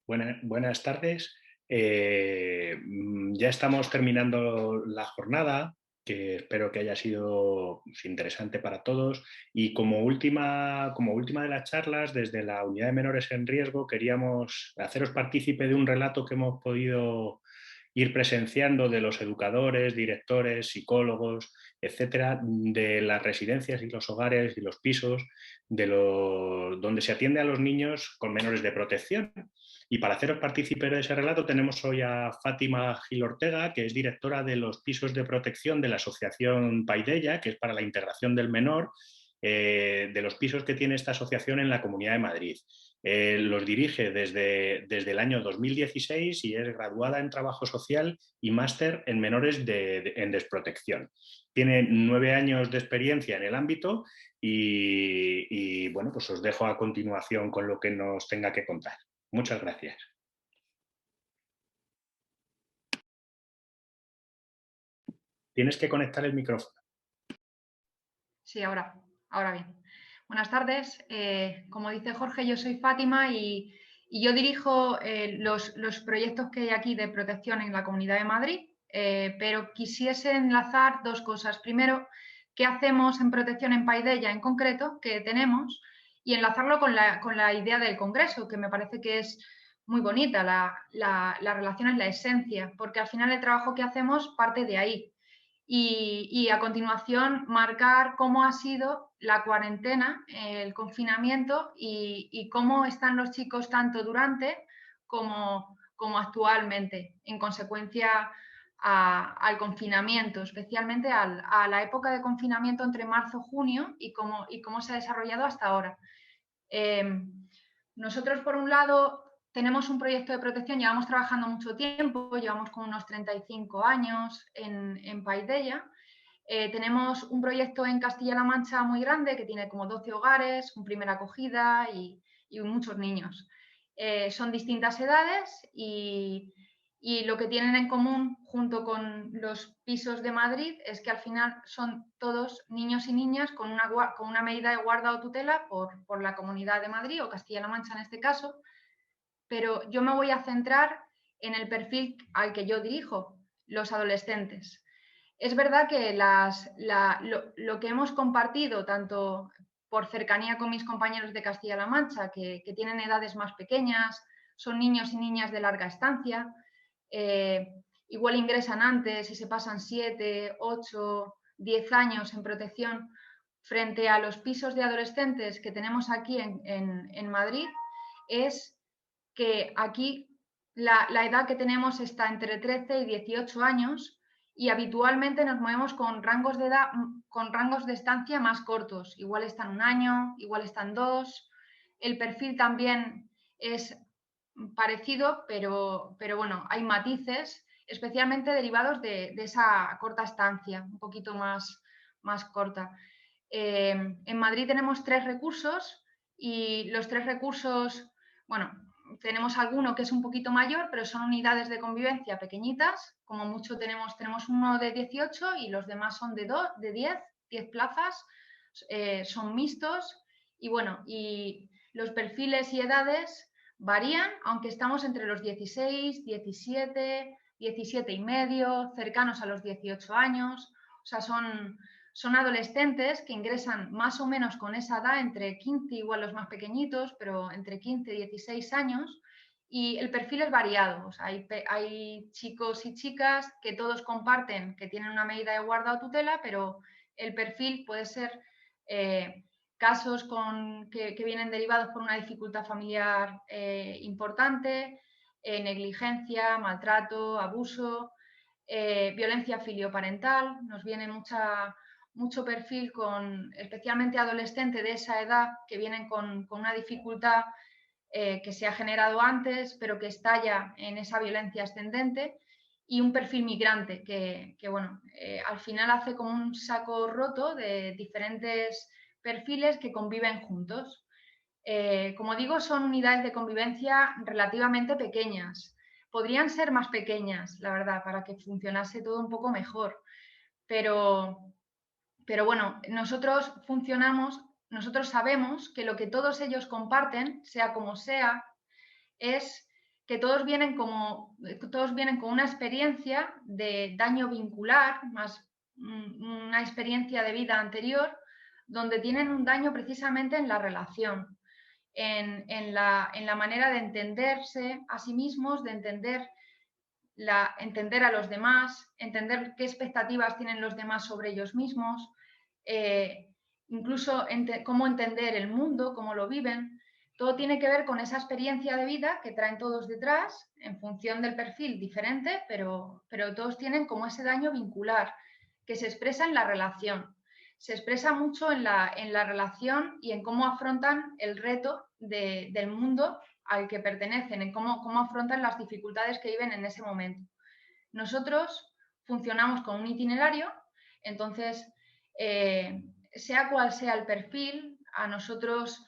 Buenas tardes. Ya estamos terminando la jornada, que espero que haya sido interesante para todos. Y como última de las charlas, desde la Unidad de Menores en Riesgo, queríamos haceros partícipe de un relato que hemos podido ir presenciando de los educadores, directores, psicólogos, etcétera, de las residencias y los hogares y los pisos donde se atiende a los niños con menores de protección. Y para haceros partícipe de ese relato tenemos hoy a Fátima Gil Ortega, que es directora de los pisos de protección de la Asociación Paideia, que es para la integración del menor, de los pisos que tiene esta asociación en la Comunidad de Madrid. Los dirige desde el año 2016 y es graduada en Trabajo Social y máster en menores en desprotección. Tiene 9 años de experiencia en el ámbito y bueno, pues os dejo a continuación con lo que nos tenga que contar. Muchas gracias. Tienes que conectar el micrófono. Sí, ahora bien. Buenas tardes. Como dice Jorge, yo soy Fátima y yo dirijo los proyectos que hay aquí de protección en la Comunidad de Madrid, pero quisiese enlazar dos cosas. Primero, qué hacemos en protección en Paideia en concreto, que tenemos, y enlazarlo con la idea del Congreso, que me parece que es muy bonita. La relación es la esencia, porque al final el trabajo que hacemos parte de ahí. Y a continuación marcar cómo ha sido la cuarentena, el confinamiento y cómo están los chicos tanto durante como actualmente, en consecuencia al confinamiento, especialmente a la época de confinamiento entre marzo y junio y cómo se ha desarrollado hasta ahora. Nosotros, por un lado, tenemos un proyecto de protección, llevamos trabajando mucho tiempo, llevamos como unos 35 años en Paideia. Tenemos un proyecto en Castilla-La Mancha muy grande que tiene como 12 hogares, un primera acogida y muchos niños. Son distintas edades y lo que tienen en común junto con los pisos de Madrid es que al final son todos niños y niñas con una medida de guarda o tutela por la Comunidad de Madrid o Castilla-La Mancha en este caso, pero yo me voy a centrar en el perfil al que yo dirijo, los adolescentes. Es verdad que lo que hemos compartido, tanto por cercanía con mis compañeros de Castilla-La Mancha, que tienen edades más pequeñas, son niños y niñas de larga estancia, eh, igual ingresan antes y se pasan 7, 8, 10 años en protección, frente a los pisos de adolescentes que tenemos aquí en Madrid, es que aquí la edad que tenemos está entre 13 y 18 años y habitualmente nos movemos con rangos de edad, con rangos de estancia más cortos. Igual están un año, igual están 2. El perfil también es parecido, pero bueno, hay matices, especialmente derivados de esa corta estancia, un poquito más corta. En Madrid tenemos 3 recursos y los 3 recursos, bueno, tenemos alguno que es un poquito mayor, pero son unidades de convivencia pequeñitas. Como mucho tenemos uno de 18 y los demás son de 10 plazas, son mixtos. Y bueno, y los perfiles y edades varían, aunque estamos entre los 16, 17, 17 y medio, cercanos a los 18 años. O sea, son adolescentes que ingresan más o menos con esa edad, entre 15, igual los más pequeñitos, pero entre 15 y 16 años, y el perfil es variado. O sea, hay chicos y chicas que todos comparten que tienen una medida de guarda o tutela, pero el perfil puede ser casos que vienen derivados por una dificultad familiar importante, negligencia, maltrato, abuso, violencia filioparental. Nos viene mucho perfil especialmente adolescente de esa edad, que vienen con una dificultad que se ha generado antes, pero que estalla en esa violencia ascendente, y un perfil migrante que bueno, al final hace como un saco roto de diferentes perfiles que conviven juntos. Como digo, son unidades de convivencia relativamente pequeñas. Podrían ser más pequeñas, la verdad, para que funcionase todo un poco mejor. Pero, pero bueno, nosotros sabemos que lo que todos ellos comparten, sea como sea, es que todos vienen con una experiencia de daño vincular, más una experiencia de vida anterior, donde tienen un daño precisamente en la relación, en la manera de entenderse a sí mismos, de entender a los demás, entender qué expectativas tienen los demás sobre ellos mismos, eh, incluso cómo entender el mundo, cómo lo viven. Todo tiene que ver con esa experiencia de vida que traen todos detrás, en función del perfil diferente, pero todos tienen como ese daño vincular, que se expresa en la relación. Se expresa mucho en la relación y en cómo afrontan el reto del mundo al que pertenecen, en cómo afrontan las dificultades que viven en ese momento. Nosotros funcionamos con un itinerario, entonces, sea cual sea el perfil, a nosotros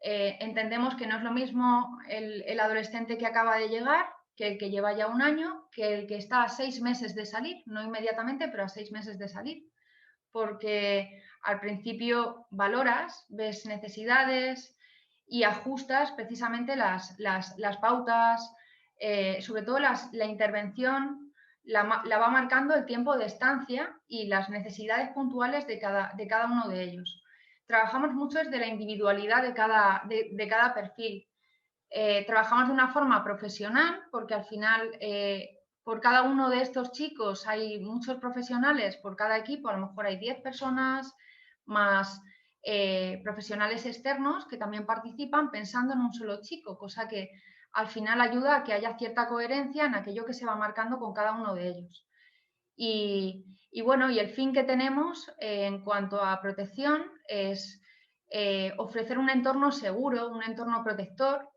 entendemos que no es lo mismo el adolescente que acaba de llegar que el que lleva ya un año, que el que está a 6 meses de salir, no inmediatamente, pero a 6 meses de salir, porque al principio valoras, ves necesidades y ajustas precisamente las pautas, sobre todo la intervención la va marcando el tiempo de estancia y las necesidades puntuales de cada uno de ellos. Trabajamos mucho desde la individualidad de cada perfil. Trabajamos de una forma profesional porque al final por cada uno de estos chicos hay muchos profesionales por cada equipo, a lo mejor hay 10 personas más profesionales externos que también participan pensando en un solo chico, cosa que al final ayuda a que haya cierta coherencia en aquello que se va marcando con cada uno de ellos. Y bueno, y el fin que tenemos en cuanto a protección es ofrecer un entorno seguro, un entorno protector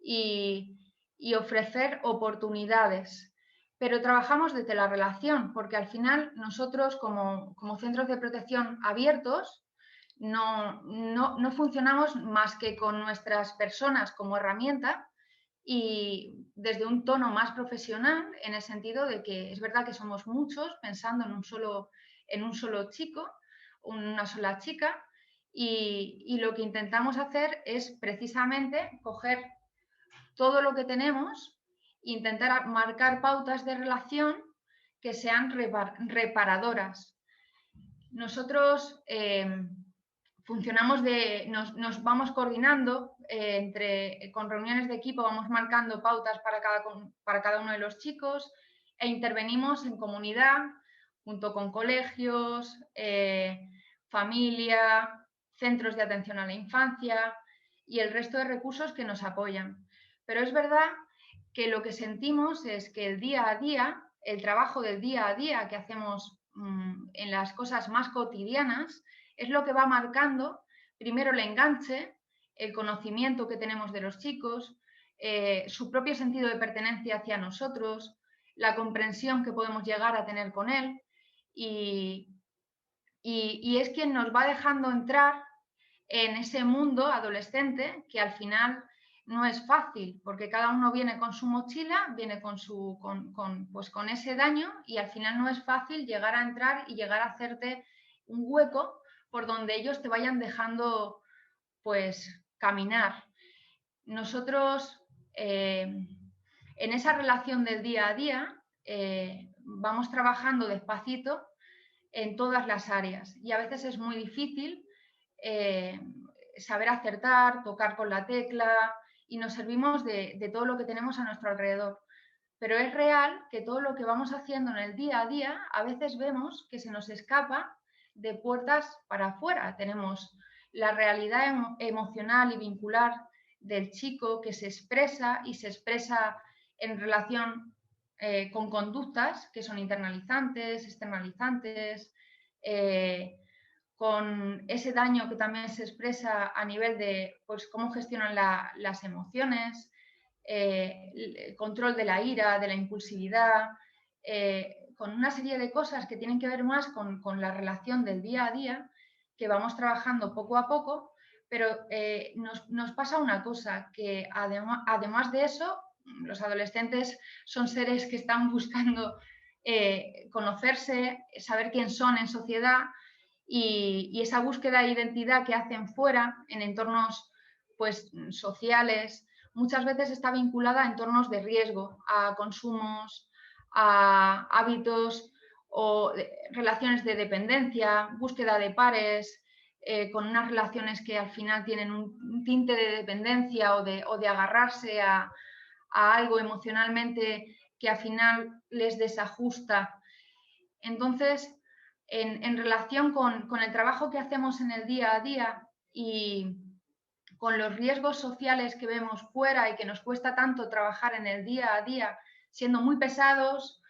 y, y ofrecer oportunidades. Pero trabajamos desde la relación, porque al final nosotros como centros de protección abiertos no funcionamos más que con nuestras personas como herramienta y desde un tono más profesional, en el sentido de que es verdad que somos muchos pensando en un solo chico, una sola chica, y lo que intentamos hacer es precisamente coger todo lo que tenemos, intentar marcar pautas de relación que sean reparadoras. Nosotros nos vamos coordinando con reuniones de equipo, vamos marcando pautas para cada uno de los chicos e intervenimos en comunidad junto con colegios, familia, centros de atención a la infancia y el resto de recursos que nos apoyan. Pero es verdad que lo que sentimos es que el día a día, el trabajo del día a día que hacemos en las cosas más cotidianas, es lo que va marcando primero el enganche, el conocimiento que tenemos de los chicos, su propio sentido de pertenencia hacia nosotros, la comprensión que podemos llegar a tener con él y es quien nos va dejando entrar en ese mundo adolescente que al final no es fácil, porque cada uno viene con su mochila, viene con ese daño y al final no es fácil llegar a entrar y llegar a hacerte un hueco por donde ellos te vayan dejando pues caminar. Nosotros en esa relación del día a día vamos trabajando despacito en todas las áreas y a veces es muy difícil saber acertar, tocar con la tecla y nos servimos de todo lo que tenemos a nuestro alrededor. Pero es real que todo lo que vamos haciendo en el día a día a veces vemos que se nos escapa de puertas para afuera. Tenemos la realidad emocional y vincular del chico que se expresa y se expresa en relación con conductas que son internalizantes, externalizantes, con ese daño que también se expresa a nivel de pues, cómo gestionan las emociones, el control de la ira, de la impulsividad, con una serie de cosas que tienen que ver más con la relación del día a día, que vamos trabajando poco a poco, pero nos pasa una cosa, que además de eso, los adolescentes son seres que están buscando conocerse, saber quién son en sociedad y esa búsqueda de identidad que hacen fuera, en entornos pues, sociales, muchas veces está vinculada a entornos de riesgo, a consumos, a hábitos o relaciones de dependencia, búsqueda de pares, con unas relaciones que al final tienen un tinte de dependencia o de agarrarse a algo emocionalmente que al final les desajusta. Entonces, en relación con el trabajo que hacemos en el día a día y con los riesgos sociales que vemos fuera y que nos cuesta tanto trabajar en el día a día, siendo muy pesados,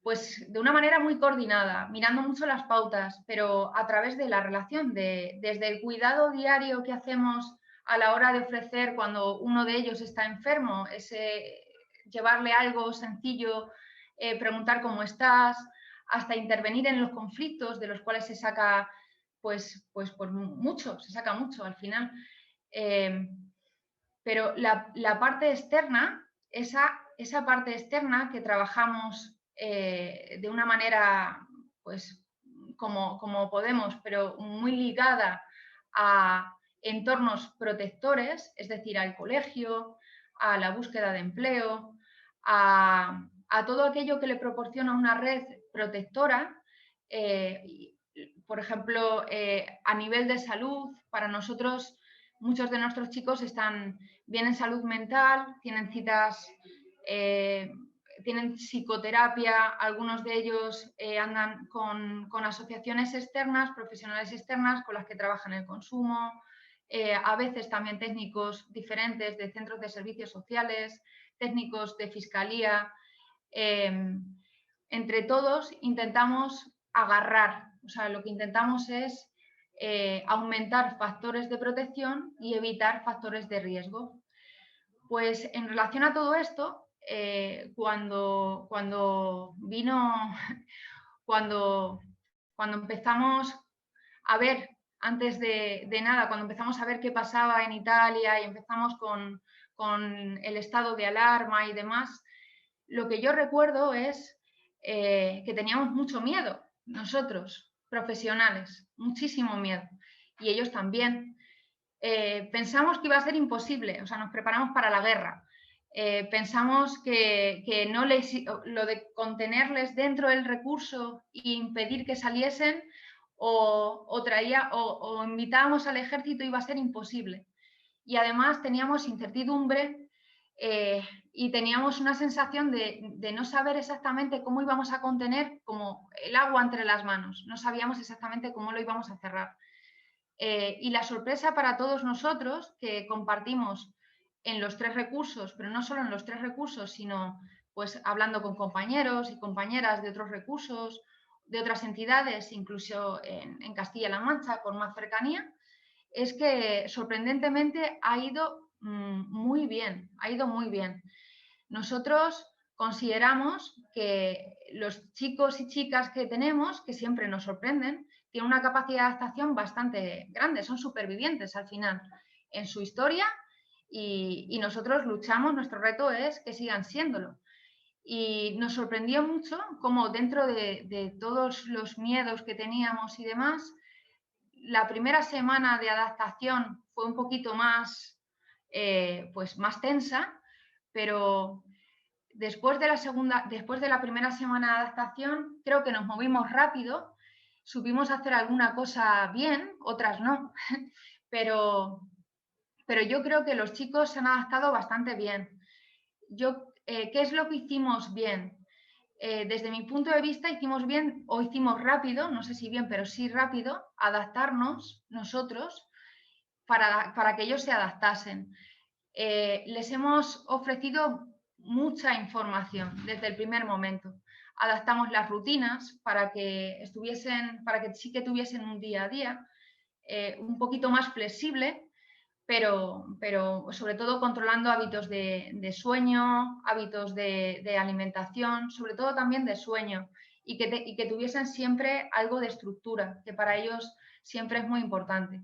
pues de una manera muy coordinada, mirando mucho las pautas, pero a través de la relación, desde el cuidado diario que hacemos a la hora de ofrecer cuando uno de ellos está enfermo, ese llevarle algo sencillo, preguntar cómo estás, hasta intervenir en los conflictos de los cuales se saca pues mucho, se saca mucho al final. Pero la parte externa, esa parte externa que trabajamos de una manera, pues, como podemos, pero muy ligada a entornos protectores, es decir, al colegio, a la búsqueda de empleo, a todo aquello que le proporciona una red protectora, por ejemplo, a nivel de salud, para nosotros, muchos de nuestros chicos están bien en salud mental, tienen citas, tienen psicoterapia, algunos de ellos andan con asociaciones externas, profesionales externas con las que trabajan el consumo, a veces también técnicos diferentes de centros de servicios sociales, técnicos de fiscalía. Entre todos intentamos agarrar, o sea, lo que intentamos es aumentar factores de protección y evitar factores de riesgo. Pues en relación a todo esto, cuando vino, cuando, cuando empezamos a ver, antes de nada, cuando empezamos a ver qué pasaba en Italia y empezamos con el estado de alarma y demás, lo que yo recuerdo es que teníamos mucho miedo, nosotros, profesionales, muchísimo miedo, y ellos también. Pensamos que iba a ser imposible, o sea, nos preparamos para la guerra. Pensamos que no les, lo de contenerles dentro del recurso e impedir que saliesen o invitábamos al ejército iba a ser imposible. Y además teníamos incertidumbre y teníamos una sensación de no saber exactamente cómo íbamos a contener como el agua entre las manos. No sabíamos exactamente cómo lo íbamos a cerrar. Y la sorpresa para todos nosotros que compartimos en los tres recursos, pero no solo en los tres recursos, sino pues hablando con compañeros y compañeras de otros recursos, de otras entidades, incluso en Castilla-La Mancha, con más cercanía, es que sorprendentemente ha ido muy bien, ha ido muy bien. Nosotros consideramos que los chicos y chicas que tenemos, que siempre nos sorprenden, tienen una capacidad de adaptación bastante grande, son supervivientes al final en su historia y nosotros luchamos, nuestro reto es que sigan siéndolo. Y nos sorprendió mucho cómo dentro de todos los miedos que teníamos y demás, la primera semana de adaptación fue un poquito más, pues más tensa, pero después de la primera semana de adaptación, creo que nos movimos rápido, supimos hacer alguna cosa bien, otras no, pero, pero yo creo que los chicos se han adaptado bastante bien. ¿Qué es lo que hicimos bien? Desde mi punto de vista hicimos bien o hicimos rápido, no sé si bien, pero sí rápido, adaptarnos nosotros para que ellos se adaptasen. Les hemos ofrecido mucha información desde el primer momento. Adaptamos las rutinas para que sí que tuviesen un día a día un poquito más flexible, pero sobre todo controlando hábitos de sueño, hábitos de alimentación, sobre todo también de sueño, y que tuviesen siempre algo de estructura, que para ellos siempre es muy importante.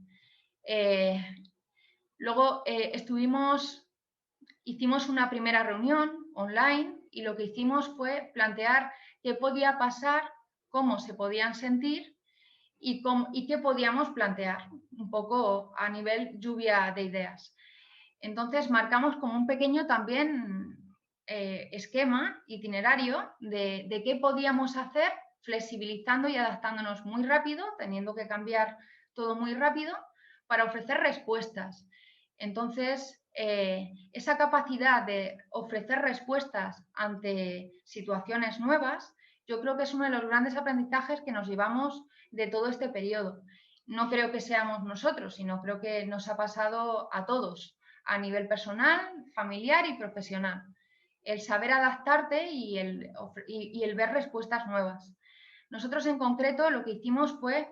Luego hicimos una primera reunión online y lo que hicimos fue plantear qué podía pasar, cómo se podían sentir y qué podíamos plantear, un poco a nivel lluvia de ideas. Entonces marcamos como un pequeño también esquema, itinerario de qué podíamos hacer flexibilizando y adaptándonos muy rápido, teniendo que cambiar todo muy rápido para ofrecer respuestas. Entonces, esa capacidad de ofrecer respuestas ante situaciones nuevas, yo creo que es uno de los grandes aprendizajes que nos llevamos de todo este periodo. No creo que seamos nosotros, sino creo que nos ha pasado a todos, a nivel personal, familiar y profesional. El saber adaptarte y el ver respuestas nuevas. Nosotros en concreto lo que hicimos fue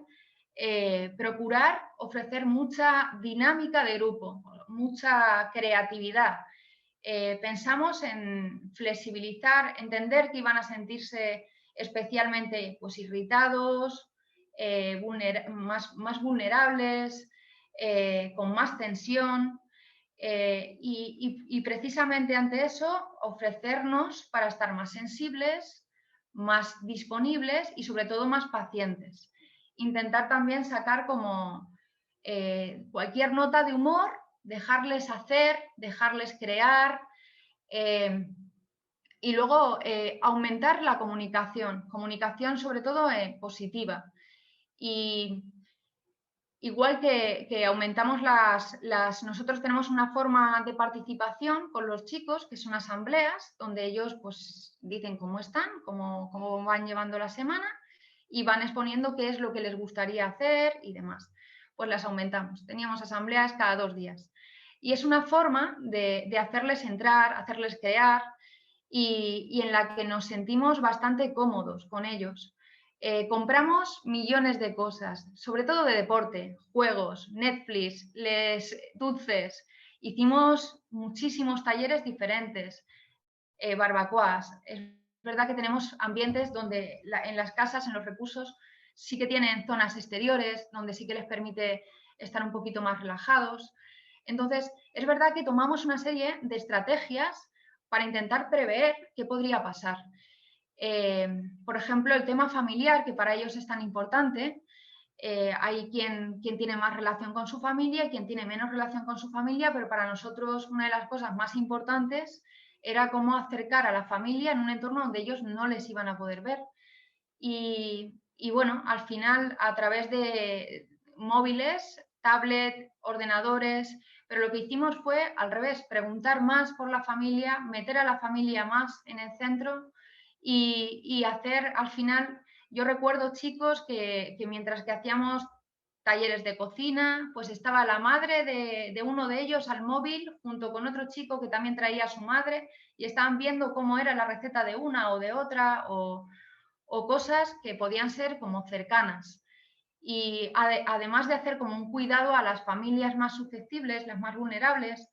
procurar ofrecer mucha dinámica de grupo, mucha creatividad. Pensamos en flexibilizar, entender que iban a sentirse especialmente pues, irritados, más vulnerables, con más tensión. Y precisamente ante eso ofrecernos para estar más sensibles, más disponibles y sobre todo más pacientes. Intentar también sacar como cualquier nota de humor, dejarles hacer, dejarles crear y luego aumentar la comunicación sobre todo positiva. Y igual que aumentamos nosotros tenemos una forma de participación con los chicos, que son asambleas, donde ellos pues dicen cómo están, cómo van llevando la semana y van exponiendo qué es lo que les gustaría hacer y demás. Pues las aumentamos. Teníamos asambleas cada 2 días. Y es una forma de hacerles entrar, hacerles crear y en la que nos sentimos bastante cómodos con ellos. Compramos millones de cosas, sobre todo de deporte, juegos, Netflix, dulces. Hicimos muchísimos talleres diferentes, barbacoas. Es verdad que tenemos ambientes donde en las casas, en los recursos, sí que tienen zonas exteriores, donde sí que les permite estar un poquito más relajados. Entonces, es verdad que tomamos una serie de estrategias para intentar prever qué podría pasar. Por ejemplo, el tema familiar, que para ellos es tan importante. Hay quien tiene más relación con su familia y quien tiene menos relación con su familia, pero para nosotros una de las cosas más importantes era cómo acercar a la familia en un entorno donde ellos no les iban a poder ver. Y bueno, al final, a través de móviles, tablet, ordenadores, pero lo que hicimos fue al revés, preguntar más por la familia, meter a la familia más en el centro y hacer al final, yo recuerdo chicos que mientras que hacíamos talleres de cocina, pues estaba la madre de uno de ellos al móvil junto con otro chico que también traía a su madre y estaban viendo cómo era la receta de una o de otra o cosas que podían ser como cercanas. Y además de hacer como un cuidado a las familias más susceptibles, las más vulnerables,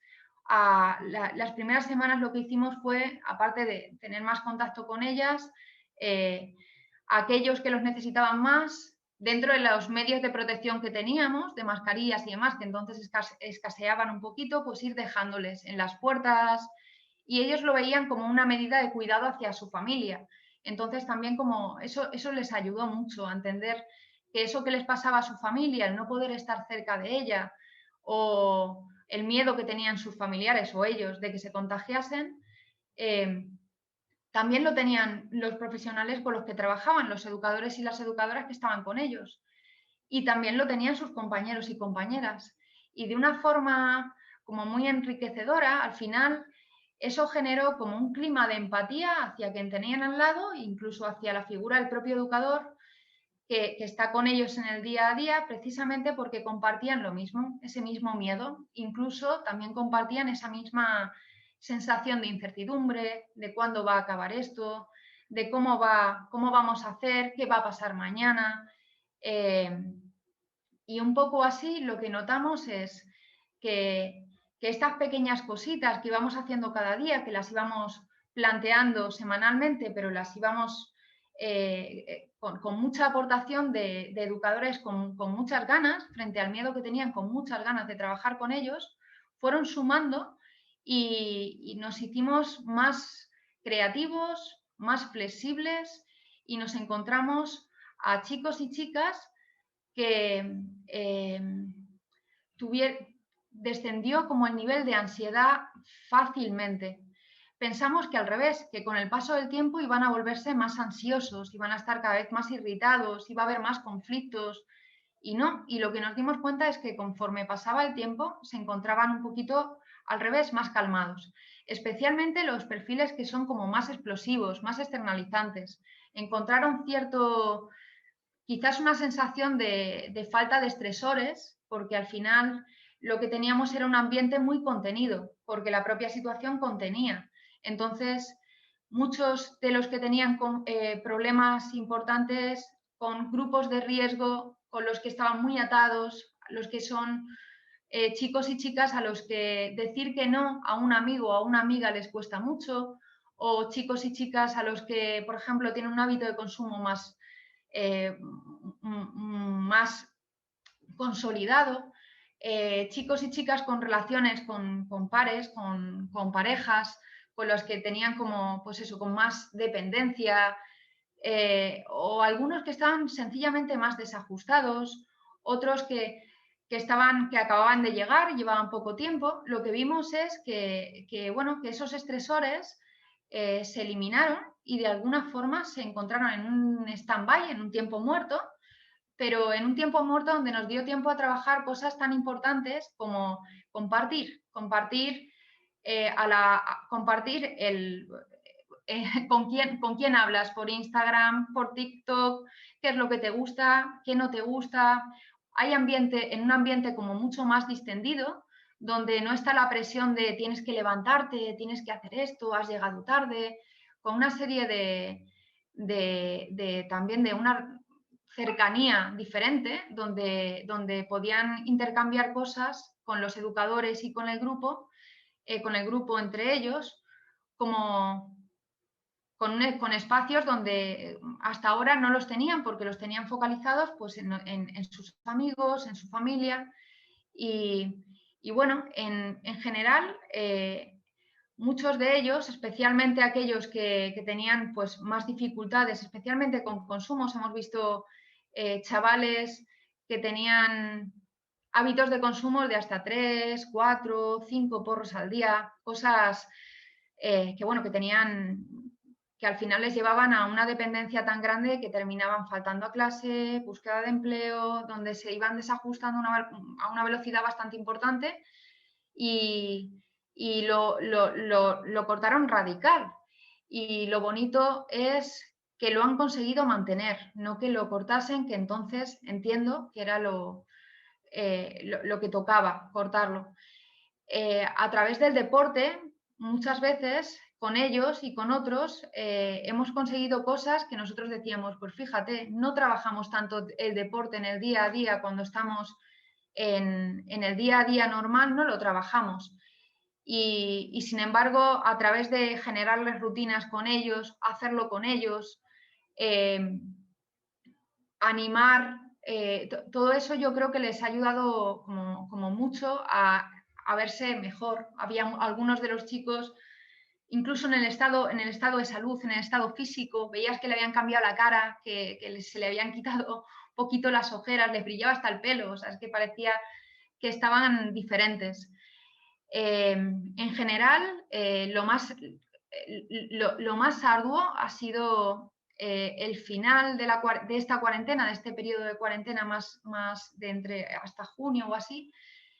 las primeras semanas lo que hicimos fue, aparte de tener más contacto con ellas, aquellos que los necesitaban más, dentro de los medios de protección que teníamos, de mascarillas y demás, que entonces escaseaban un poquito, pues ir dejándoles en las puertas y ellos lo veían como una medida de cuidado hacia su familia. Entonces también como eso les ayudó mucho a entender que eso que les pasaba a su familia, el no poder estar cerca de ella o el miedo que tenían sus familiares o ellos de que se contagiasen, también lo tenían los profesionales con los que trabajaban, los educadores y las educadoras que estaban con ellos. Y también lo tenían sus compañeros y compañeras. Y de una forma como muy enriquecedora, al final eso generó como un clima de empatía hacia quien tenían al lado, incluso hacia la figura del propio educador que está con ellos en el día a día, precisamente porque compartían lo mismo, ese mismo miedo. Incluso también compartían esa misma sensación de incertidumbre, de cuándo va a acabar esto, de cómo vamos a hacer, qué va a pasar mañana. Y un poco así lo que notamos es que estas pequeñas cositas que íbamos haciendo cada día, que las íbamos planteando semanalmente, pero las íbamos con mucha aportación de educadores con muchas ganas, frente al miedo que tenían, con muchas ganas de trabajar con ellos, fueron sumando y nos hicimos más creativos, más flexibles y nos encontramos a chicos y chicas que descendió como el nivel de ansiedad fácilmente. Pensamos que al revés, que con el paso del tiempo iban a volverse más ansiosos, iban a estar cada vez más irritados, iba a haber más conflictos, y no. Y lo que nos dimos cuenta es que conforme pasaba el tiempo se encontraban un poquito al revés, más calmados. Especialmente los perfiles que son como más explosivos, más externalizantes. Encontraron quizás una sensación de falta de estresores, porque al final lo que teníamos era un ambiente muy contenido, porque la propia situación contenía. Entonces, muchos de los que tenían problemas importantes con grupos de riesgo, con los que estaban muy atados, los que son chicos y chicas a los que decir que no a un amigo o a una amiga les cuesta mucho, o chicos y chicas a los que, por ejemplo, tienen un hábito de consumo más consolidado, chicos y chicas con relaciones con pares, con parejas, con los que tenían como, pues eso, con más dependencia, o algunos que estaban sencillamente más desajustados, otros que acababan de llegar, llevaban poco tiempo. Lo que vimos es bueno, que esos estresores se eliminaron y de alguna forma se encontraron en un stand-by, en un tiempo muerto, pero en un tiempo muerto donde nos dio tiempo a trabajar cosas tan importantes como compartir, compartir con quién hablas por Instagram, por TikTok, qué es lo que te gusta, qué no te gusta. Hay en un ambiente como mucho más distendido, donde no está la presión de tienes que levantarte, tienes que hacer esto, has llegado tarde, con una serie también de una cercanía diferente, donde podían intercambiar cosas con los educadores y con el grupo entre ellos, como con espacios donde hasta ahora no los tenían, porque los tenían focalizados pues, en sus amigos, en su familia. Y bueno, en general, muchos de ellos, especialmente aquellos que tenían pues, más dificultades, especialmente con consumos, hemos visto chavales que tenían hábitos de consumo de hasta 3, 4, 5 porros al día, cosas bueno, que al final les llevaban a una dependencia tan grande que terminaban faltando a clase, búsqueda de empleo, donde se iban desajustando a una velocidad bastante importante y lo cortaron radical. Y lo bonito es que lo han conseguido mantener, no que lo cortasen, que entonces entiendo que era lo que tocaba, cortarlo. A través del deporte, muchas veces con ellos y con otros hemos conseguido cosas que nosotros decíamos, pues fíjate, no trabajamos tanto el deporte en el día a día cuando estamos en el día a día normal, no lo trabajamos. Y sin embargo, a través de generarles rutinas con ellos, hacerlo con ellos, animar, todo eso yo creo que les ha ayudado como mucho a verse mejor. Había algunos de los chicos, incluso en el estado de salud, en el estado físico, veías que le habían cambiado la cara, que se le habían quitado un poquito las ojeras, les brillaba hasta el pelo, o sea, es que parecía que estaban diferentes. En general, lo más arduo ha sido el final de esta cuarentena, de este periodo de cuarentena más de entre hasta junio o así.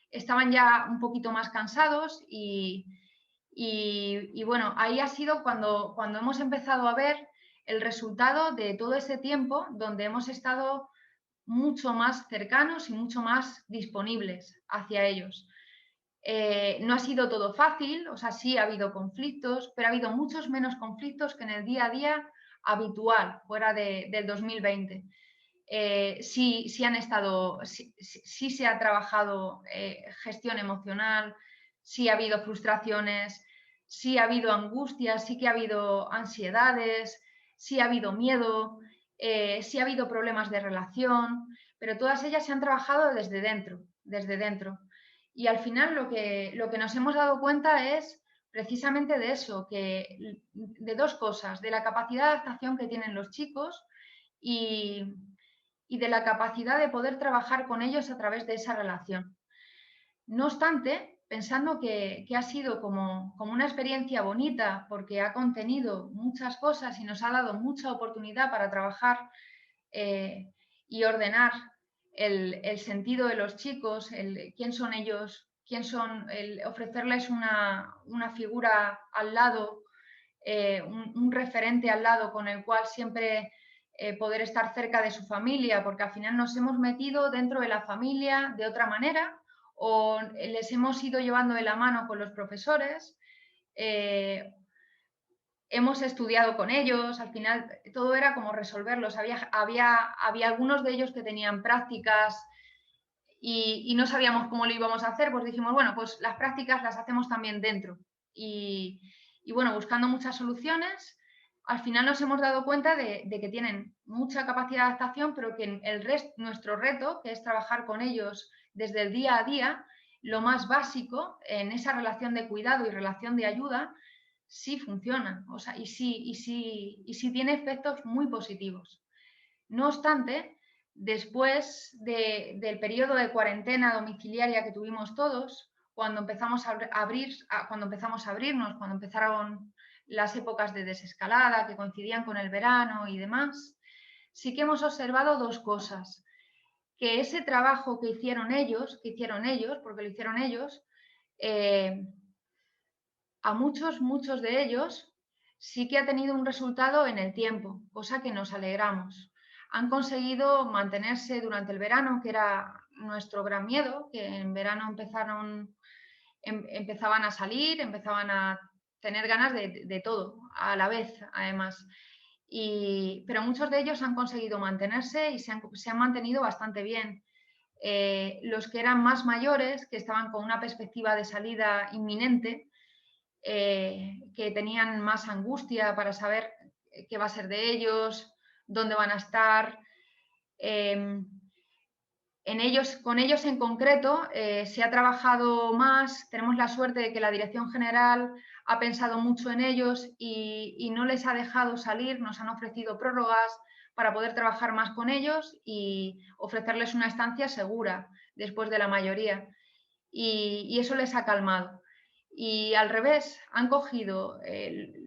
Estaban ya un poquito más cansados y bueno, ahí ha sido cuando hemos empezado a ver el resultado de todo ese tiempo donde hemos estado mucho más cercanos y mucho más disponibles hacia ellos. No ha sido todo fácil, o sea, sí ha habido conflictos, pero ha habido muchos menos conflictos que en el día a día habitual, fuera del 2020. Sí se ha trabajado gestión emocional, sí ha habido frustraciones, sí ha habido angustias, sí que ha habido ansiedades, sí ha habido miedo, sí ha habido problemas de relación, pero todas ellas se han trabajado desde dentro, desde dentro. Y al final lo que nos hemos dado cuenta es precisamente de eso, de dos cosas, de la capacidad de adaptación que tienen los chicos y de la capacidad de poder trabajar con ellos a través de esa relación. No obstante, pensando que ha sido como una experiencia bonita porque ha contenido muchas cosas y nos ha dado mucha oportunidad para trabajar y ordenar el sentido de los chicos, quién son ellos, el ofrecerles una figura al lado, un referente al lado con el cual siempre poder estar cerca de su familia, porque al final nos hemos metido dentro de la familia de otra manera o les hemos ido llevando de la mano con los profesores. Hemos estudiado con ellos, al final todo era como resolverlos. Había algunos de ellos que tenían prácticas y no sabíamos cómo lo íbamos a hacer, pues dijimos, bueno, pues las prácticas las hacemos también dentro. Y, y bueno, buscando muchas soluciones, al final nos hemos dado cuenta de que tienen mucha capacidad de adaptación, pero que nuestro reto, que es trabajar con ellos desde el día a día, lo más básico en esa relación de cuidado y relación de ayuda, sí funciona, o sea, y sí tiene efectos muy positivos. No obstante, después del periodo de cuarentena domiciliaria que tuvimos todos, cuando empezamos a abrirnos, cuando empezaron las épocas de desescalada que coincidían con el verano y demás, sí que hemos observado dos cosas. Que ese trabajo que hicieron ellos, porque lo hicieron ellos, a muchos de ellos sí que ha tenido un resultado en el tiempo, cosa que nos alegramos. Han conseguido mantenerse durante el verano, que era nuestro gran miedo, que en verano empezaban a salir, empezaban a tener ganas de todo, a la vez, además. Pero muchos de ellos han conseguido mantenerse y se han mantenido bastante bien. Los que eran más mayores, que estaban con una perspectiva de salida inminente, que tenían más angustia para saber qué va a ser de ellos, dónde van a estar. Con ellos en concreto se ha trabajado más, tenemos la suerte de que la Dirección General ha pensado mucho en ellos y no les ha dejado salir, nos han ofrecido prórrogas para poder trabajar más con ellos y ofrecerles una estancia segura después de la mayoría. Y eso les ha calmado. Y al revés, han cogido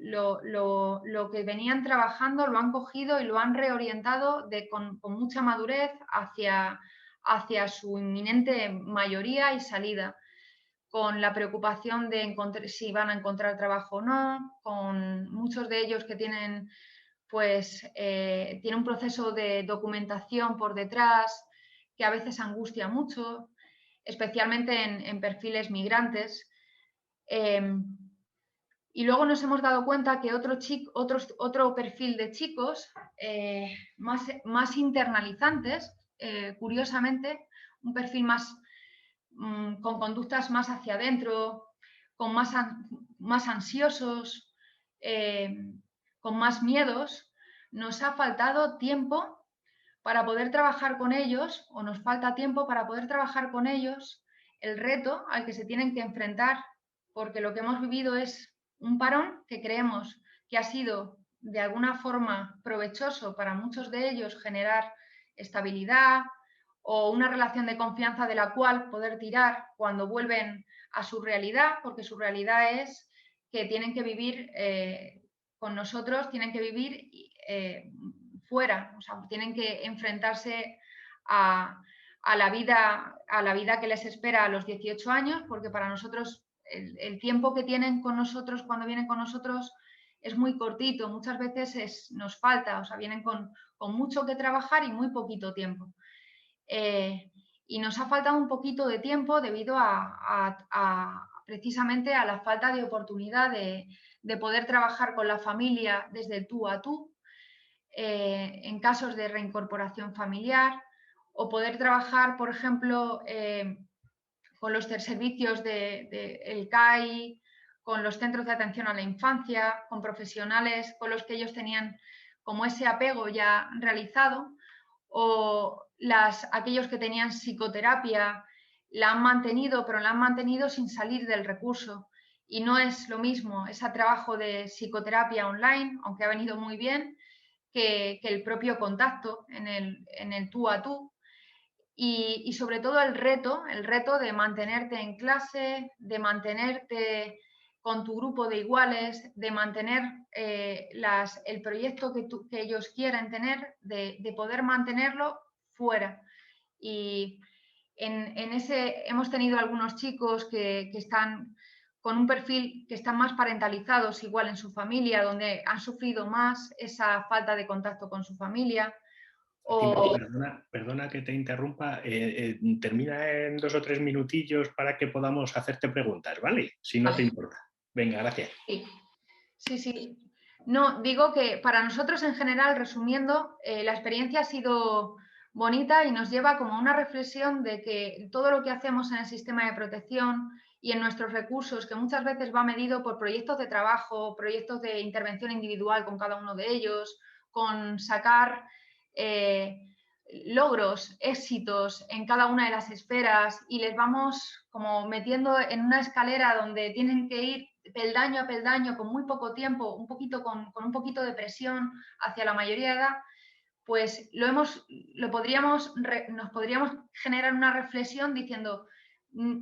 lo que venían trabajando, lo han cogido y lo han reorientado con mucha madurez hacia su inminente mayoría y salida, con la preocupación de si van a encontrar trabajo o no, con muchos de ellos que tienen tiene un proceso de documentación por detrás que a veces angustia mucho, especialmente en perfiles migrantes. Y luego nos hemos dado cuenta que otro perfil de chicos más internalizantes, curiosamente, un perfil con conductas más hacia adentro, más ansiosos, con más miedos, nos ha faltado tiempo para poder trabajar con ellos, o nos falta tiempo para poder trabajar con ellos el reto al que se tienen que enfrentar, porque lo que hemos vivido es un parón que creemos que ha sido de alguna forma provechoso para muchos de ellos generar estabilidad o una relación de confianza de la cual poder tirar cuando vuelven a su realidad, porque su realidad es que tienen que vivir con nosotros, tienen que vivir fuera, o sea, tienen que enfrentarse a la vida que les espera a los 18 años, porque para nosotros el tiempo que tienen con nosotros cuando vienen con nosotros es muy cortito, muchas veces nos falta, o sea, vienen con mucho que trabajar y muy poquito tiempo. Y nos ha faltado un poquito de tiempo debido precisamente a la falta de oportunidad de poder trabajar con la familia desde el tú a tú, en casos de reincorporación familiar, o poder trabajar, por ejemplo, con los servicios del CAI, con los centros de atención a la infancia, con profesionales con los que ellos tenían como ese apego ya realizado, o aquellos que tenían psicoterapia la han mantenido, pero la han mantenido sin salir del recurso. Y no es lo mismo ese trabajo de psicoterapia online, aunque ha venido muy bien, que el propio contacto en el tú a tú. y sobre todo el reto de mantenerte en clase, de mantenerte con tu grupo de iguales, de mantener el proyecto que ellos quieren tener, de poder mantenerlo fuera. Y en ese hemos tenido algunos chicos que están con un perfil que están más parentalizados igual en su familia, donde han sufrido más esa falta de contacto con su familia. Fátima, O, perdona que te interrumpa. Termina en 2 o 3 minutillos para que podamos hacerte preguntas, ¿vale? Si no te vale, importa. Venga, gracias. sí, sí, sí. No, digo que para nosotros en general, resumiendo, la experiencia ha sido bonita y nos lleva como a una reflexión de que todo lo que hacemos en el sistema de protección y en nuestros recursos, que muchas veces va medido por proyectos de trabajo, proyectos de intervención individual con cada uno de ellos, con sacar logros, éxitos en cada una de las esferas y les vamos como metiendo en una escalera donde tienen que ir peldaño a peldaño con muy poco tiempo, un poquito con un poquito de presión hacia la mayoría de edad, pues nos podríamos generar una reflexión diciendo,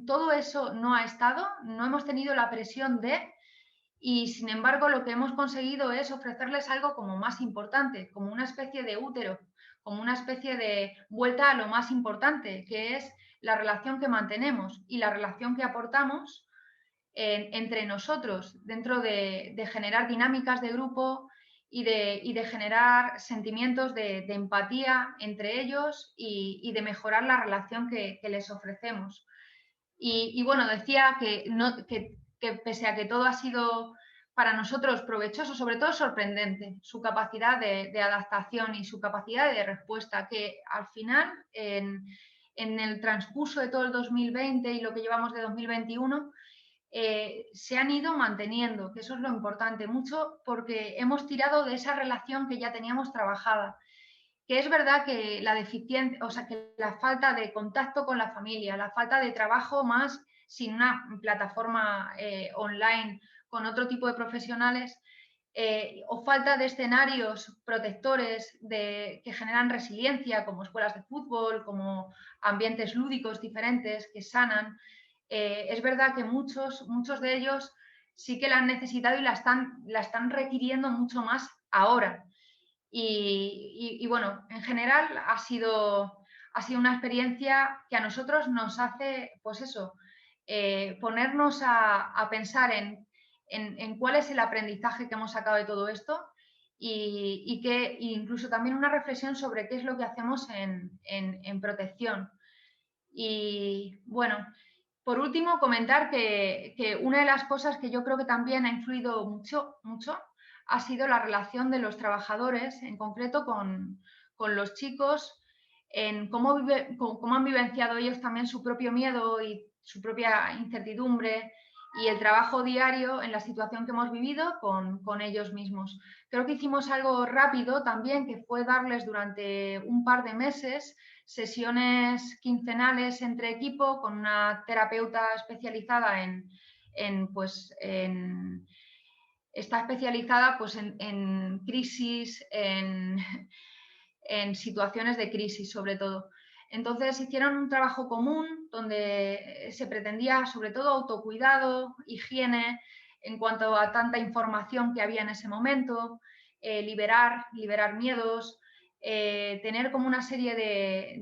todo eso no ha estado, no hemos tenido la presión de, y sin embargo lo que hemos conseguido es ofrecerles algo como más importante, como una especie de útero, como una especie de vuelta a lo más importante, que es la relación que mantenemos y la relación que aportamos entre nosotros, dentro de generar dinámicas de grupo y de generar sentimientos de empatía entre ellos y de mejorar la relación que les ofrecemos. Y bueno, decía que pese a que todo ha sido para nosotros provechoso, sobre todo sorprendente, su capacidad de adaptación y su capacidad de respuesta, que al final, en el transcurso de todo el 2020 y lo que llevamos de 2021, se han ido manteniendo, que eso es lo importante, mucho porque hemos tirado de esa relación que ya teníamos trabajada, que es verdad que la deficiencia, o sea, que la falta de contacto con la familia, la falta de trabajo más sin una plataforma online con otro tipo de profesionales, o falta de escenarios protectores que generan resiliencia, como escuelas de fútbol, como ambientes lúdicos diferentes que sanan. Es verdad que muchos de ellos sí que la han necesitado y la están requiriendo mucho más ahora. Y bueno, en general ha sido una experiencia que a nosotros nos hace, pues eso, ponernos a pensar en cuál es el aprendizaje que hemos sacado de todo esto y incluso también una reflexión sobre qué es lo que hacemos en protección. Y bueno, por último, comentar que una de las cosas que yo creo que también ha influido mucho, ha sido la relación de los trabajadores, en concreto con los chicos, en cómo han vivenciado ellos también su propio miedo y su propia incertidumbre y el trabajo diario en la situación que hemos vivido con ellos mismos. Creo que hicimos algo rápido también, que fue darles durante un par de meses sesiones quincenales entre equipo con una terapeuta especializada está especializada pues en crisis, en situaciones de crisis sobre todo. Entonces hicieron un trabajo común donde se pretendía sobre todo autocuidado, higiene, en cuanto a tanta información que había en ese momento, liberar miedos, tener como una serie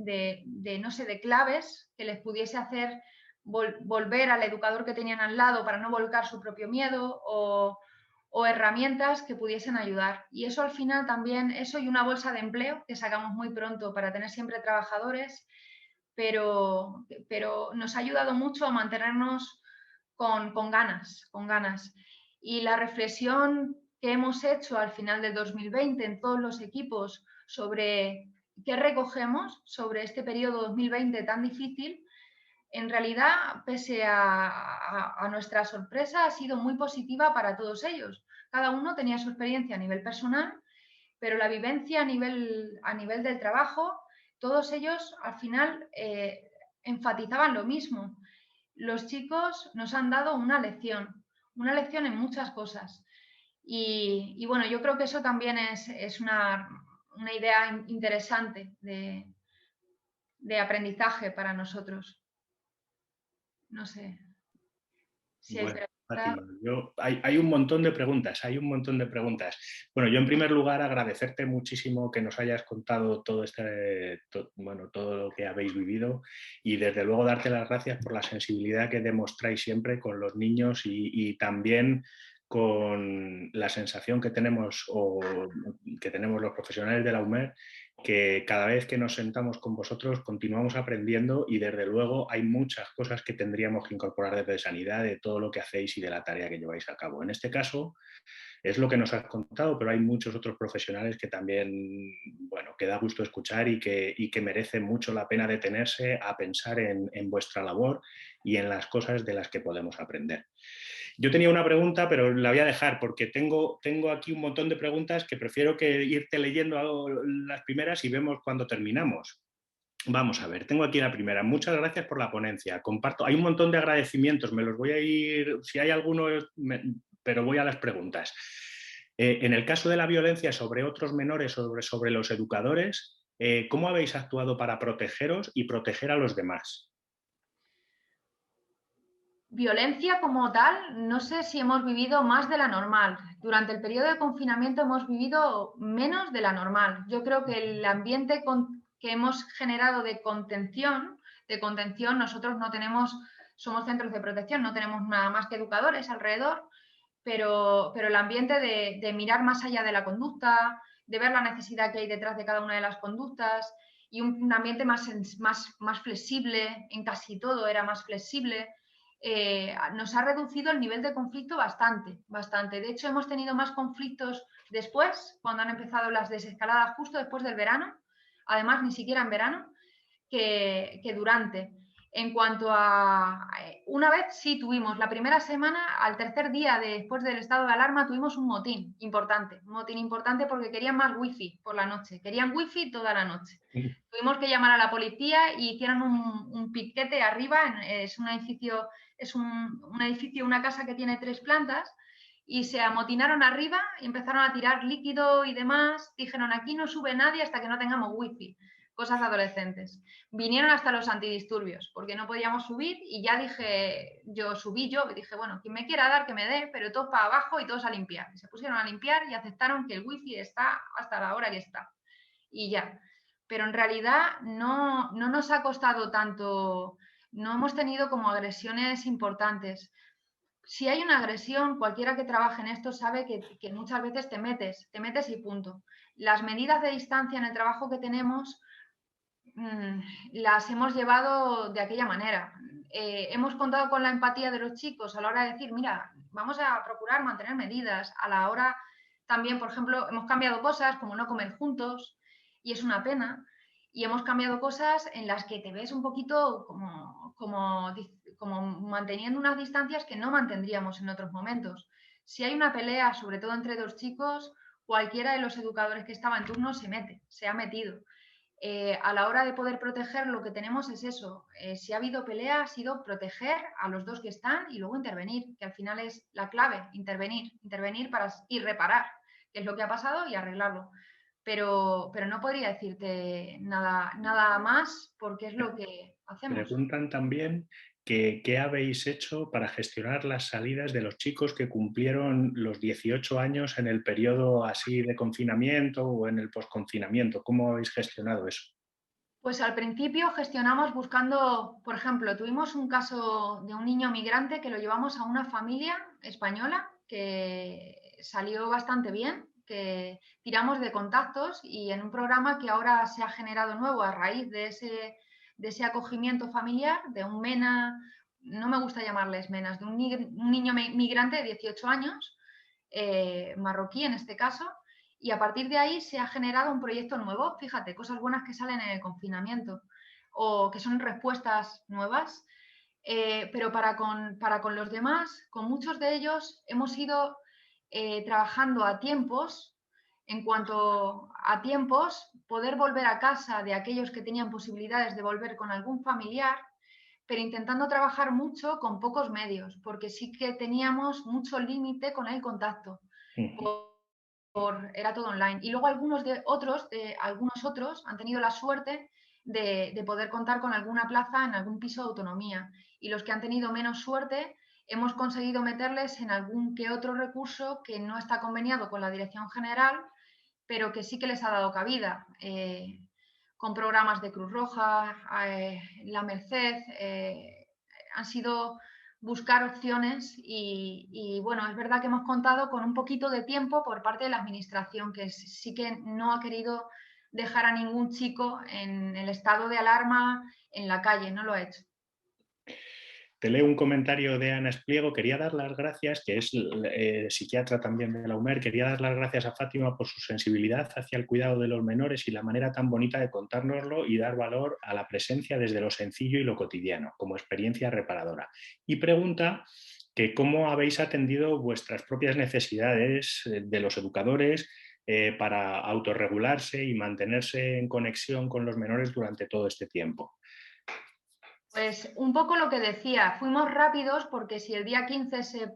no sé, de claves que les pudiese hacer volver al educador que tenían al lado para no volcar su propio miedo o herramientas que pudiesen ayudar. Y eso al final también, eso y una bolsa de empleo que sacamos muy pronto para tener siempre trabajadores, pero nos ha ayudado mucho a mantenernos con ganas. Y la reflexión que hemos hecho al final del 2020 en todos los equipos sobre qué recogemos sobre este periodo 2020 tan difícil, en realidad, pese a nuestra sorpresa, ha sido muy positiva para todos ellos. Cada uno tenía su experiencia a nivel personal, pero la vivencia a nivel del trabajo, todos ellos al final enfatizaban lo mismo. Los chicos nos han dado una lección en muchas cosas. Y bueno, yo creo que eso también es una idea interesante de aprendizaje para nosotros. No sé si hay Bueno, preguntas. Fátima, hay un montón de preguntas, hay un montón de preguntas. Bueno, yo en primer lugar agradecerte muchísimo que nos hayas contado bueno, todo lo que habéis vivido y desde luego darte las gracias por la sensibilidad que demostráis siempre con los niños y también con la sensación que tenemos los profesionales de la UMER, que cada vez que nos sentamos con vosotros continuamos aprendiendo y desde luego hay muchas cosas que tendríamos que incorporar desde sanidad de todo lo que hacéis y de la tarea que lleváis a cabo. En este caso es lo que nos has contado, pero hay muchos otros profesionales que también, bueno, que da gusto escuchar y que merece mucho la pena detenerse a pensar en vuestra labor y en las cosas de las que podemos aprender. Yo tenía una pregunta, pero la voy a dejar porque tengo aquí un montón de preguntas que prefiero que irte leyendo las primeras y vemos cuando terminamos. Vamos a ver, tengo aquí la primera. Muchas gracias por la ponencia. Comparto, hay un montón de agradecimientos, me los voy a ir, si hay alguno, pero voy a las preguntas. En el caso de la violencia sobre otros menores, sobre los educadores, ¿cómo habéis actuado para protegeros y proteger a los demás? Violencia como tal, no sé si hemos vivido más de la normal. Durante el periodo de confinamiento hemos vivido menos de la normal. Yo creo que el ambiente que hemos generado de contención, nosotros no tenemos, somos centros de protección, no tenemos nada más que educadores alrededor, pero el ambiente de mirar más allá de la conducta, de ver la necesidad que hay detrás de cada una de las conductas y un ambiente más flexible, en casi todo era más flexible. Nos ha reducido el nivel de conflicto bastante, bastante. De hecho, hemos tenido más conflictos después, cuando han empezado las desescaladas justo después del verano, además ni siquiera en verano, que durante. En cuanto a... Una vez sí tuvimos, la primera semana, al tercer día después del estado de alarma, tuvimos un motín importante porque querían más wifi por la noche, querían wifi toda la noche. Tuvimos que llamar a la policía y hicieron un piquete arriba, es un edificio, una casa que tiene 3 plantas, y se amotinaron arriba y empezaron a tirar líquido y demás. Dijeron, aquí no sube nadie hasta que no tengamos wifi. Cosas de adolescentes. Vinieron hasta los antidisturbios, porque no podíamos subir y ya subí yo, y dije, bueno, quien me quiera dar, que me dé, pero todos para abajo y todos a limpiar. Y se pusieron a limpiar y aceptaron que el wifi está hasta la hora que está. Y ya. Pero en realidad no nos ha costado tanto, no hemos tenido como agresiones importantes. Si hay una agresión, cualquiera que trabaje en esto sabe que muchas veces te metes y punto. Las medidas de distancia en el trabajo que tenemos las hemos llevado de aquella manera. Hemos contado con la empatía de los chicos a la hora de decir, mira, vamos a procurar mantener medidas. A la hora también, por ejemplo, hemos cambiado cosas como no comer juntos, y es una pena, y hemos cambiado cosas en las que te ves un poquito como manteniendo unas distancias que no mantendríamos en otros momentos. Si hay una pelea, sobre todo entre dos chicos, cualquiera de los educadores que estaba en turno se ha metido. A la hora de poder proteger, lo que tenemos es eso. Si ha habido pelea, ha sido proteger a los dos que están y luego intervenir, que al final es la clave, intervenir y reparar, que es lo que ha pasado, y arreglarlo. Pero no podría decirte nada más porque es lo que hacemos. Preguntan también qué habéis hecho para gestionar las salidas de los chicos que cumplieron los 18 años en el periodo así de confinamiento o en el posconfinamiento. ¿Cómo habéis gestionado eso? Pues al principio gestionamos buscando, por ejemplo, tuvimos un caso de un niño migrante que lo llevamos a una familia española que salió bastante bien, que tiramos de contactos y en un programa que ahora se ha generado nuevo a raíz de ese acogimiento familiar, de un MENA, no me gusta llamarles MENAs, de un niño migrante de 18 años, marroquí en este caso, y a partir de ahí se ha generado un proyecto nuevo, fíjate, cosas buenas que salen en el confinamiento o que son respuestas nuevas, pero para con los demás, con muchos de ellos hemos ido trabajando a tiempos, en cuanto a tiempos, poder volver a casa de aquellos que tenían posibilidades de volver con algún familiar, pero intentando trabajar mucho con pocos medios, porque sí que teníamos mucho límite con el contacto. Era todo online. Y luego algunos otros han tenido la suerte de poder contar con alguna plaza en algún piso de autonomía. Y los que han tenido menos suerte, hemos conseguido meterles en algún que otro recurso que no está conveniado con la Dirección General, pero que sí que les ha dado cabida, con programas de Cruz Roja, La Merced, han sido buscar opciones y, bueno, es verdad que hemos contado con un poquito de tiempo por parte de la Administración, que sí que no ha querido dejar a ningún chico en el estado de alarma en la calle, no lo ha hecho. Te leo un comentario de Ana Espliego. Quería dar las gracias, que es psiquiatra también de la UMER, quería dar las gracias a Fátima por su sensibilidad hacia el cuidado de los menores y la manera tan bonita de contárnoslo y dar valor a la presencia desde lo sencillo y lo cotidiano, como experiencia reparadora. Y pregunta que cómo habéis atendido vuestras propias necesidades de los educadores para autorregularse y mantenerse en conexión con los menores durante todo este tiempo. Pues un poco lo que decía, fuimos rápidos porque si el día 15 se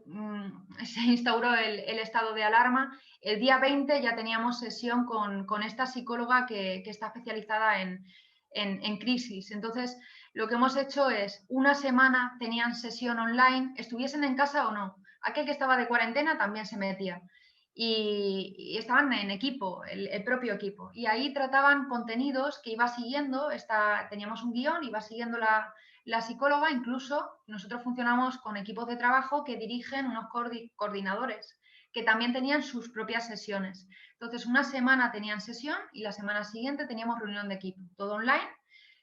instauró el estado de alarma, el día 20 ya teníamos sesión con esta psicóloga que está especializada en crisis. Entonces, lo que hemos hecho es, una semana tenían sesión online, estuviesen en casa o no. Aquel que estaba de cuarentena también se metía. Y estaban en equipo, el propio equipo. Y ahí trataban contenidos que iba siguiendo, teníamos un guión, iba siguiendo la psicóloga. Incluso nosotros funcionamos con equipos de trabajo que dirigen unos coordinadores que también tenían sus propias sesiones. Entonces, una semana tenían sesión y la semana siguiente teníamos reunión de equipo, todo online.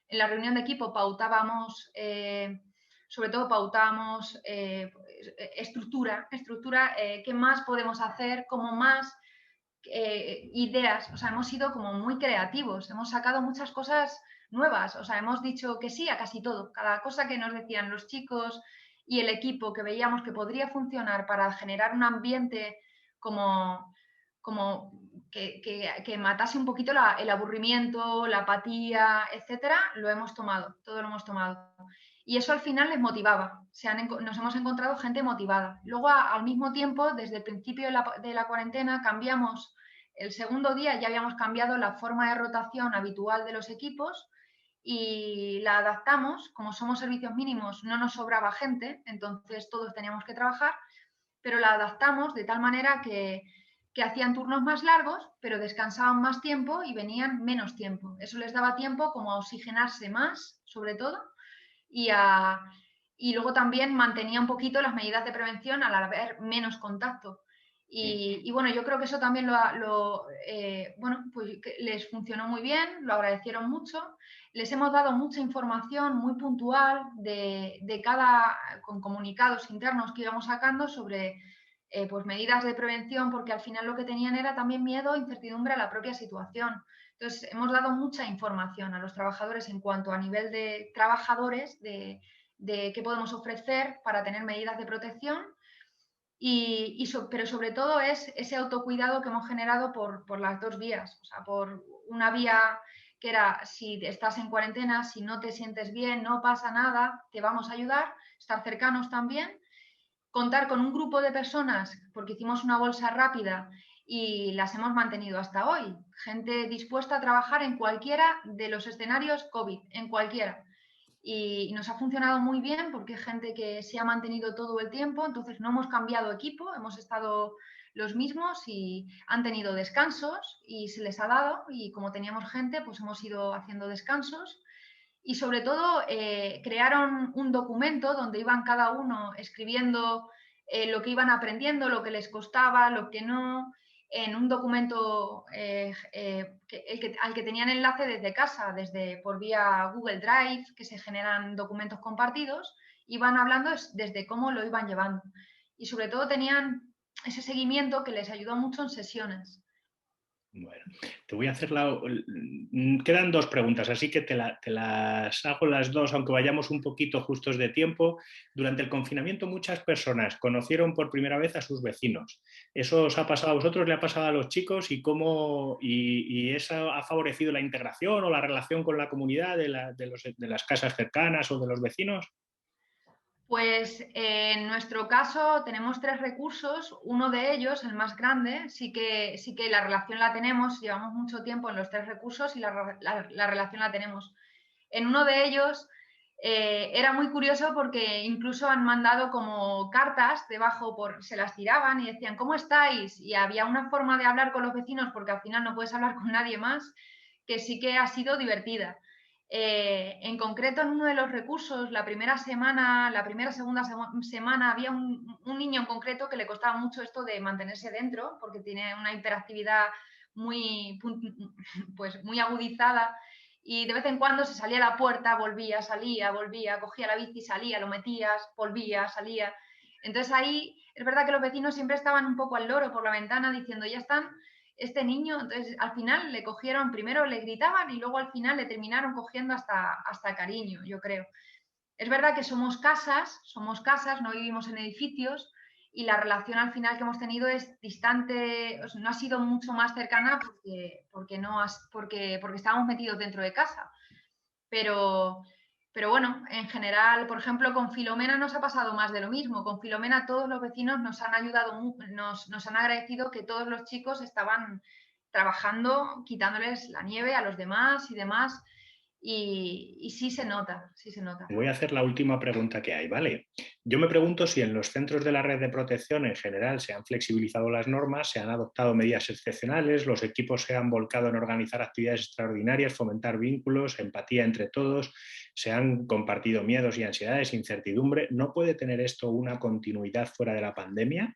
En la reunión de equipo pautábamos, sobre todo pautábamos estructura, qué más podemos hacer, como más ideas. O sea, hemos sido como muy creativos, hemos sacado muchas cosas nuevas, o sea, hemos dicho que sí a casi todo. Cada cosa que nos decían los chicos y el equipo que veíamos que podría funcionar para generar un ambiente como que matase un poquito el aburrimiento, la apatía, etcétera, lo hemos tomado, todo lo hemos tomado. Y eso al final les motivaba, nos hemos encontrado gente motivada. Luego, al mismo tiempo, desde el principio de la cuarentena, cambiamos, el segundo día ya habíamos cambiado la forma de rotación habitual de los equipos y la adaptamos. Como somos servicios mínimos, no nos sobraba gente, entonces todos teníamos que trabajar, pero la adaptamos de tal manera que hacían turnos más largos, pero descansaban más tiempo y venían menos tiempo. Eso les daba tiempo como a oxigenarse más, sobre todo, y, y luego también mantenía un poquito las medidas de prevención al haber menos contacto. Y bueno, yo creo que eso también bueno, pues les funcionó muy bien, lo agradecieron mucho. Les hemos dado mucha información muy puntual con comunicados internos que íbamos sacando sobre pues medidas de prevención, porque al final lo que tenían era también miedo e incertidumbre a la propia situación. Entonces, hemos dado mucha información a los trabajadores en cuanto a nivel de trabajadores, de qué podemos ofrecer para tener medidas de protección, pero sobre todo es ese autocuidado que hemos generado por las dos vías. O sea, por una vía que era, si estás en cuarentena, si no te sientes bien, no pasa nada, te vamos a ayudar, estar cercanos también, contar con un grupo de personas, porque hicimos una bolsa rápida y las hemos mantenido hasta hoy. Gente dispuesta a trabajar en cualquiera de los escenarios COVID, en cualquiera. Y nos ha funcionado muy bien porque es gente que se ha mantenido todo el tiempo, entonces no hemos cambiado equipo, hemos estado los mismos y han tenido descansos y se les ha dado, y como teníamos gente, pues hemos ido haciendo descansos. Y sobre todo crearon un documento donde iban cada uno escribiendo lo que iban aprendiendo, lo que les costaba, lo que no, en un documento al que tenían enlace desde casa, por vía Google Drive, que se generan documentos compartidos, iban hablando desde cómo lo iban llevando. Y sobre todo tenían ese seguimiento que les ayudó mucho en sesiones. Bueno, te voy a hacer quedan dos preguntas, así que te las hago las dos, aunque vayamos un poquito justos de tiempo. Durante el confinamiento muchas personas conocieron por primera vez a sus vecinos. ¿Eso os ha pasado a vosotros, le ha pasado a los chicos? ¿Y eso ha favorecido la integración o la relación con la comunidad de las casas cercanas o de los vecinos? Pues en nuestro caso tenemos 3 recursos. Uno de ellos, el más grande, sí que la relación la tenemos, llevamos mucho tiempo en los 3 recursos y la relación la tenemos. En uno de ellos era muy curioso porque incluso han mandado como cartas debajo, se las tiraban y decían, ¿cómo estáis? Y había una forma de hablar con los vecinos, porque al final no puedes hablar con nadie más, que sí que ha sido divertida. En concreto, en uno de los recursos, la primera, segunda semana, había un niño en concreto que le costaba mucho esto de mantenerse dentro, porque tiene una hiperactividad muy, pues, muy agudizada, y de vez en cuando se salía a la puerta, volvía, salía, volvía, cogía la bici, salía, lo metías, volvía, salía. Entonces ahí es verdad que los vecinos siempre estaban un poco al loro por la ventana diciendo, ya están este niño. Entonces al final le cogieron, primero le gritaban y luego al final le terminaron cogiendo hasta cariño, yo creo. Es verdad que somos casas, no vivimos en edificios, y la relación al final que hemos tenido es distante, o sea, no ha sido mucho más cercana porque estábamos metidos dentro de casa. Pero, pero bueno, en general, por ejemplo, con Filomena nos ha pasado más de lo mismo. Con Filomena todos los vecinos nos han ayudado, nos han agradecido que todos los chicos estaban trabajando, quitándoles la nieve a los demás y demás. Y sí se nota, sí se nota. Voy a hacer la última pregunta que hay, ¿vale? Yo me pregunto si en los centros de la red de protección en general se han flexibilizado las normas, se han adoptado medidas excepcionales, los equipos se han volcado en organizar actividades extraordinarias, fomentar vínculos, empatía entre todos, se han compartido miedos y ansiedades, incertidumbre. ¿No puede tener esto una continuidad fuera de la pandemia?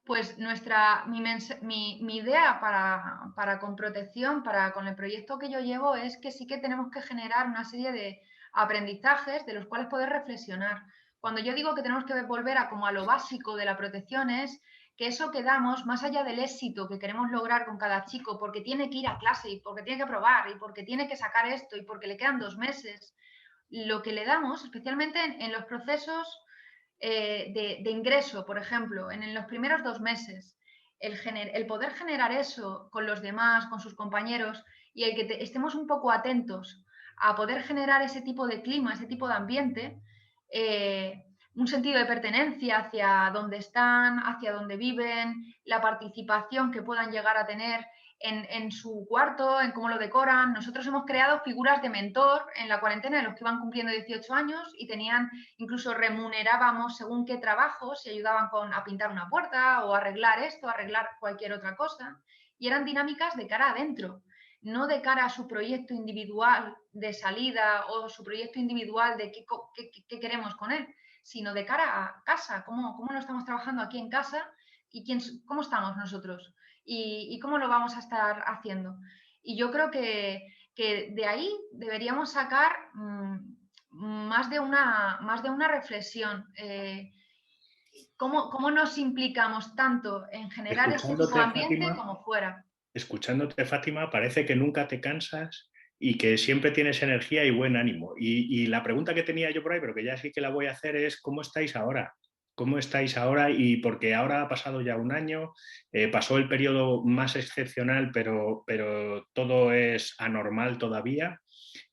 Pues mi idea para con protección, con el proyecto que yo llevo, es que sí que tenemos que generar una serie de aprendizajes de los cuales poder reflexionar. Cuando yo digo que tenemos que volver a lo básico de la protección, es que eso que damos, más allá del éxito que queremos lograr con cada chico, porque tiene que ir a clase y porque tiene que probar y porque tiene que sacar esto y porque le quedan 2 meses, lo que le damos, especialmente en los procesos de ingreso, por ejemplo, en los primeros 2 meses, el poder generar eso con los demás, con sus compañeros, y el que estemos un poco atentos a poder generar ese tipo de clima, ese tipo de ambiente, un sentido de pertenencia hacia dónde están, hacia dónde viven, la participación que puedan llegar a tener en su cuarto, en cómo lo decoran. Nosotros hemos creado figuras de mentor en la cuarentena de los que iban cumpliendo 18 años y tenían, incluso remunerábamos según qué trabajo, si ayudaban a pintar una puerta o arreglar esto, arreglar cualquier otra cosa. Y eran dinámicas de cara adentro, no de cara a su proyecto individual de salida o su proyecto individual de qué queremos con él, sino de cara a casa, cómo lo estamos trabajando aquí en casa y cómo estamos nosotros y cómo lo vamos a estar haciendo. Y yo creo que de ahí deberíamos sacar más de una reflexión. ¿Cómo nos implicamos tanto en generar este tipo de Escuchándote, ambiente Fátima, como fuera? escuchándote, Fátima, parece que nunca te cansas y que siempre tienes energía y buen ánimo. Y la pregunta que tenía yo por ahí, pero que ya sí que la voy a hacer, es ¿cómo estáis ahora? ¿Cómo estáis ahora? Y porque ahora ha pasado ya un año, pasó el periodo más excepcional, pero todo es anormal todavía.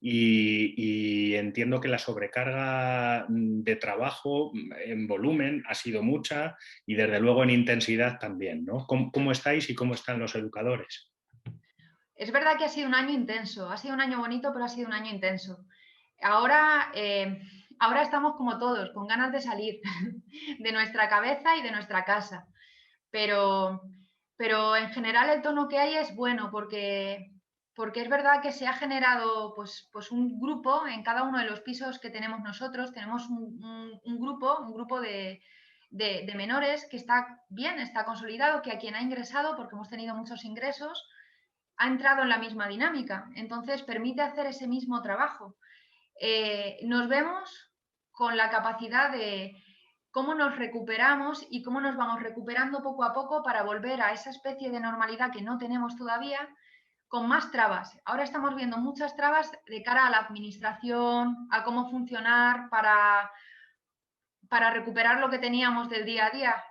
Y entiendo que la sobrecarga de trabajo en volumen ha sido mucha y desde luego en intensidad también, ¿no? ¿Cómo estáis y cómo están los educadores? Es verdad que ha sido un año intenso, ha sido un año bonito, pero ha sido un año intenso. Ahora, ahora estamos como todos, con ganas de salir de nuestra cabeza y de nuestra casa. Pero, pero en general el tono que hay es bueno porque es verdad que se ha generado pues un grupo en cada uno de los pisos que tenemos nosotros. Tenemos un grupo de menores que está bien, está consolidado, que a quien ha ingresado, porque hemos tenido muchos ingresos, ha entrado en la misma dinámica. Entonces permite hacer ese mismo trabajo. Nos vemos con la capacidad de cómo nos recuperamos y cómo nos vamos recuperando poco a poco para volver a esa especie de normalidad que no tenemos todavía, con más trabas. Ahora estamos viendo muchas trabas de cara a la administración, a cómo funcionar para recuperar lo que teníamos del día a día.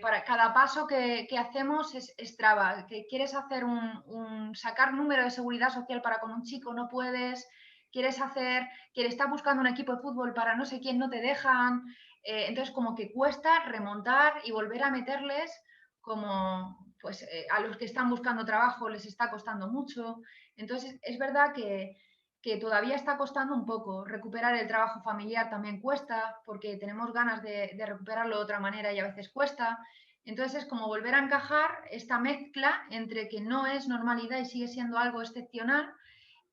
Para cada paso que hacemos es traba. Que quieres hacer sacar número de seguridad social para con un chico, no puedes. Quieres estar buscando un equipo de fútbol para no sé quién, no te dejan. Entonces, como que cuesta remontar y volver a meterles como, pues, a los que están buscando trabajo les está costando mucho. Entonces, es verdad que todavía está costando un poco. Recuperar el trabajo familiar también cuesta, porque tenemos ganas de recuperarlo de otra manera y a veces cuesta. Entonces es como volver a encajar esta mezcla entre que no es normalidad y sigue siendo algo excepcional,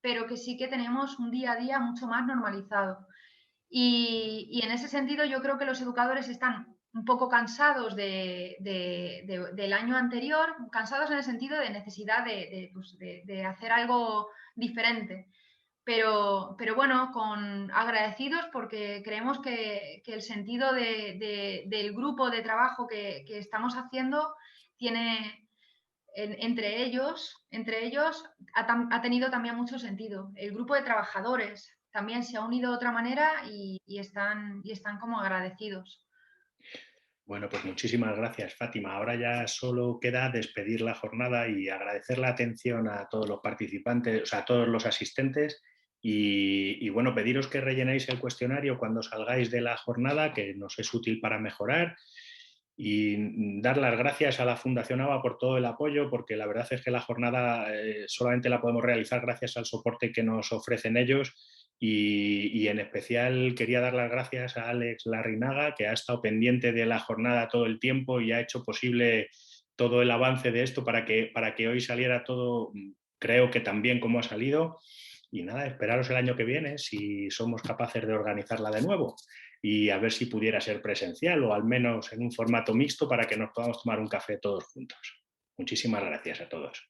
pero que sí que tenemos un día a día mucho más normalizado. Y en ese sentido yo creo que los educadores están un poco cansados del año anterior, cansados en el sentido de necesidad pues de hacer algo diferente. Pero bueno, agradecidos porque creemos que el sentido del grupo de trabajo que estamos haciendo tiene, entre ellos ha tenido también mucho sentido. El grupo de trabajadores también se ha unido de otra manera y están como agradecidos. Bueno, pues muchísimas gracias, Fátima. Ahora ya solo queda despedir la jornada y agradecer la atención a todos los participantes, o sea, a todos los asistentes y bueno, pediros que rellenéis el cuestionario cuando salgáis de la jornada, que nos es útil para mejorar y dar las gracias a la Fundación ABA por todo el apoyo, porque la verdad es que la jornada solamente la podemos realizar gracias al soporte que nos ofrecen ellos y en especial quería dar las gracias a Alex Larrinaga, que ha estado pendiente de la jornada todo el tiempo y ha hecho posible todo el avance de esto para que hoy saliera todo, creo que tan bien como ha salido. Y nada, esperaros el año que viene si somos capaces de organizarla de nuevo y a ver si pudiera ser presencial o al menos en un formato mixto para que nos podamos tomar un café todos juntos. Muchísimas gracias a todos.